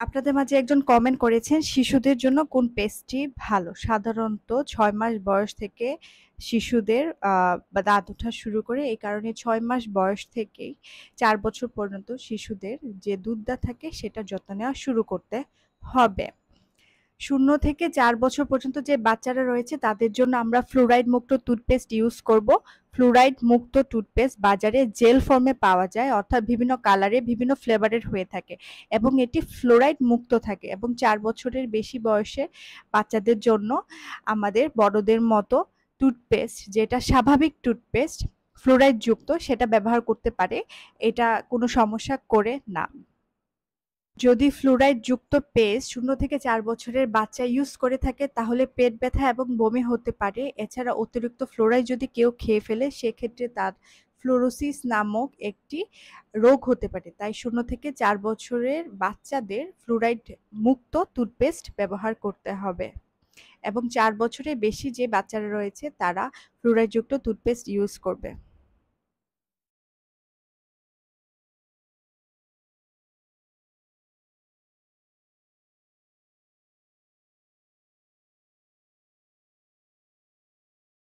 আপনাদের মাঝে একজন কমেন্ট করেছেন শিশুদের জন্য কোন পেস্টটি ভালো? সাধারণত ৬ মাস বয়স থেকে শিশুদের বা দাঁত ওঠা শুরু করে, এই কারণে ৬ মাস বয়স থেকেই ৪ বছর পর্যন্ত শিশুদের যে দুধদাঁত থাকে সেটার যত্ন নেওয়া শুরু করতে হবে। ০ থেকে ৪ বছর পর্যন্ত যে বাচ্চারা রয়েছে তাদের জন্য আমরা ফ্লুরাইড মুক্ত টুথপেস্ট ইউজ করব। ফ্লুরাইড মুক্ত টুথপেস্ট বাজারে জেল ফর্মে পাওয়া যায়, অর্থাৎ বিভিন্ন কালারে বিভিন্ন ফ্লেভারের হয়ে থাকে এবং এটি ফ্লুরাইড মুক্ত থাকে এবং ৪ বছরের বেশি বয়সে বাচ্চাদের জন্য আমাদের বড়দের মতো টুথপেস্ট, যেটা স্বাভাবিক টুথপেস্ট ফ্লুরাইড যুক্ত, সেটা ব্যবহার করতে পারে। এটা কোনো সমস্যা করে না। যদি ফ্লুরাইড যুক্ত পেস্ট ০ থেকে ৪ বছরের বাচ্চা ইউজ করে থাকে তাহলে পেট ব্যথা এবং বমি হতে পারে। এছাড়া অতিরিক্ত ফ্লুরাইড যদি কেউ খেয়ে ফেলে সেক্ষেত্রে তার ফ্লোরোসিস নামক একটি রোগ হতে পারে। তাই ০ থেকে ৪ বছরের বাচ্চাদের ফ্লুরাইড মুক্ত টুথপেস্ট ব্যবহার করতে হবে এবং ৪ বছরের বেশি যে বাচ্চারা রয়েছে তারা ফ্লুরাইড যুক্ত টুথপেস্ট ইউজ করবে।